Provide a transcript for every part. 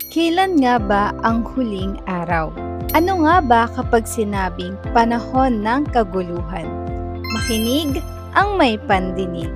Kailan nga ba ang huling araw? Ano nga ba kapag sinabing panahon ng kaguluhan? Makinig ang may pandinig.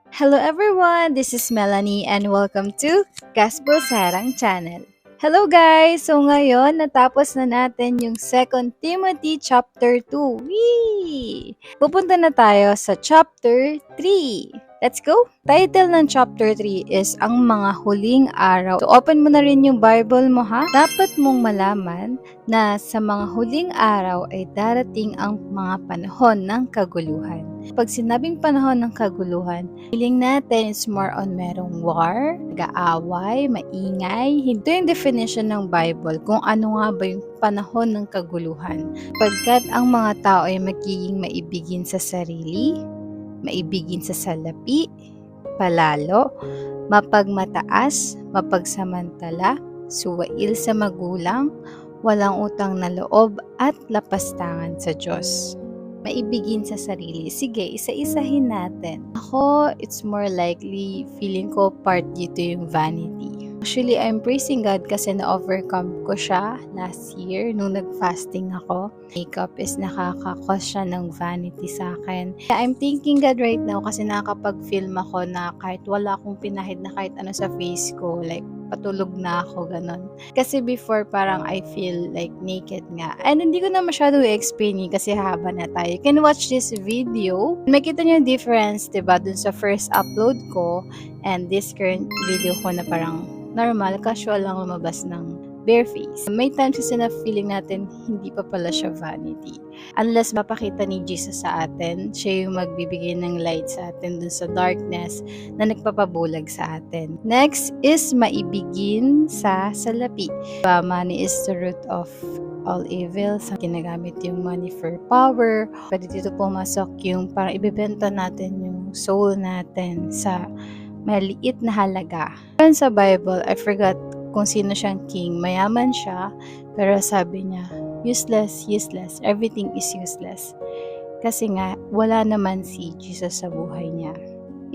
Hello everyone, this is Melanie and welcome to Gospel Sarang Channel. Hello guys! So ngayon, natapos na natin yung 2 Timothy chapter 2. Whee! Pupunta na tayo sa chapter 3. Let's go! Title ng chapter 3 is Ang Mga Huling Araw. So open mo na rin yung Bible mo ha. Dapat mong malaman na sa mga huling araw ay darating ang mga panahon ng kaguluhan. Pag sinabing panahon ng kaguluhan, feeling natin is more on merong war, nag-aaway, maingay. Ito yung definition ng Bible kung ano nga ba yung panahon ng kaguluhan. Pagkat ang mga tao ay magiging maibigin sa sarili, maibigin sa salapi, palalo, mapagmataas, mapagsamantala, suwail sa magulang, walang utang na loob at lapastangan sa Diyos. Maibigin sa sarili. Sige, isa-isahin natin. Ako, it's more likely, feeling ko part dito yung vanity. Actually, I'm praising God kasi na-overcome ko siya last year nung nag-fasting ako. Makeup is nakaka-cause siya ng vanity sa akin. I'm thanking God right now kasi nakakapag-film ako na kahit wala akong pinahid na kahit ano sa face ko, like patulog na ako, ganon. Kasi before parang I feel like naked nga. And hindi ko na masyado i-explain kasi haba na tayo. You can watch this video. Makita niyo yung difference, diba, dun sa first upload ko and this current video ko na parang normal, casual lang lumabas ng bare face. May times kasi na feeling natin hindi pa pala siya vanity. Unless mapakita ni Jesus sa atin, siya yung magbibigay ng light sa atin dun sa darkness na nagpapabulag sa atin. Next is maibigin sa salapi. Money is the root of all evil. So, ginagamit yung money for power. Pwede dito pumasok yung parang ibebenta natin yung soul natin sa maliit na halaga. Sa Bible, I forgot kung sino siyang king. Mayaman siya, pero sabi niya, useless. Everything is useless. Kasi nga, wala naman si Jesus sa buhay niya.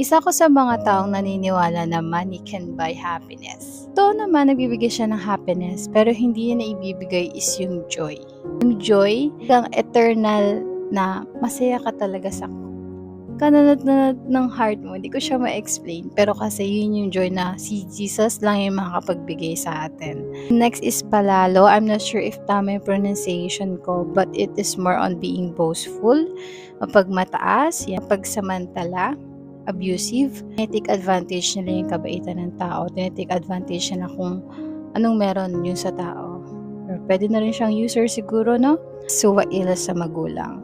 Isa ko sa mga taong naniniwala na money can buy happiness. Ito naman, nagbibigay siya ng happiness, pero hindi niya na ibibigay is yung joy. Yung joy, ang eternal na masaya ka talaga sa kananat ng heart mo. Hindi ko siya ma-explain. Pero kasi yun yung joy na si Jesus lang yung makapagbigay sa atin. Next is palalo. I'm not sure if tama yung pronunciation ko, but it is more on being boastful, mapagmataas, pagsamantala, abusive. Tinitake advantage nila yung kabaitan ng tao. Tinitake advantage nila kung anong meron yun sa tao. Or pwede na rin siyang user siguro, no? Suwail sa magulang.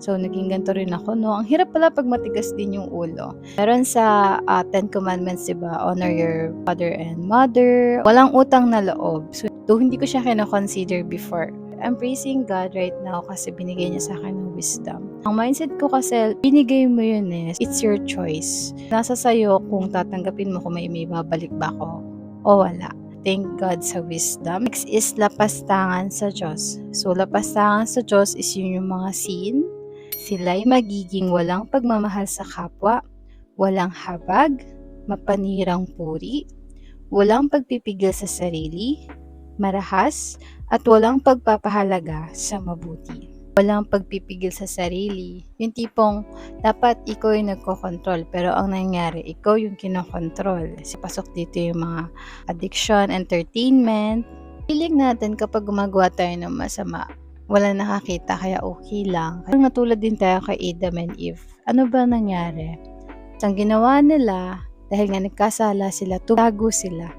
So, naging ganito rin ako, no? Ang hirap pala pag matigas din yung ulo. Meron sa 10 Commandments, diba? Honor your father and mother. Walang utang na loob. So, hindi ko siya kina-consider before. I'm praising God right now kasi binigay niya sa akin ng wisdom. Ang mindset ko kasi, binigay mo yun eh. It's your choice. Nasa sayo kung tatanggapin mo kung may babalik ba ako o wala. Thank God sa wisdom. Next is lapastangan sa Diyos. So, lapastangan sa Diyos is yun yung mga sin. Sila'y magiging walang pagmamahal sa kapwa, walang habag, mapanirang puri, walang pagpipigil sa sarili, marahas, at walang pagpapahalaga sa mabuti. Walang pagpipigil sa sarili. Yung tipong dapat ikaw yung nagkokontrol pero ang nangyari, ikaw yung kinokontrol. Kasi pasok dito yung mga addiction, entertainment. Feeling natin kapag gumagawa tayo ng masama, wala nakakita kaya okay lang. Kaya natulad din tayo kay Adam and Eve. Ano ba nangyari? Ang ginawa nila, dahil nga nagkasala sila, tutago sila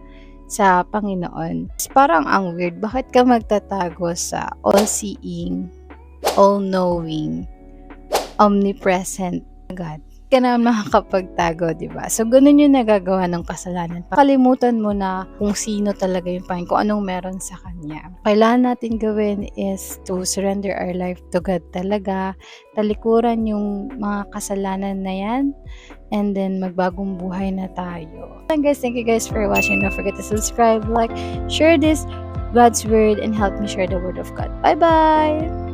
sa Panginoon. Parang ang weird, bakit ka magtatago sa all-seeing, all-knowing, omnipresent God? Ka naman makakapagtago, diba? So, ganun yung nagagawa ng kasalanan. Kalimutan mo na kung sino talaga yung Panginoon, kung anong meron sa Kanya. Kailangan natin gawin is to surrender our life to God talaga. Talikuran yung mga kasalanan na yan. And then, magbagong buhay na tayo. And guys, thank you guys for watching. Don't forget to subscribe, like, share this God's Word, and help me share the Word of God. Bye-bye!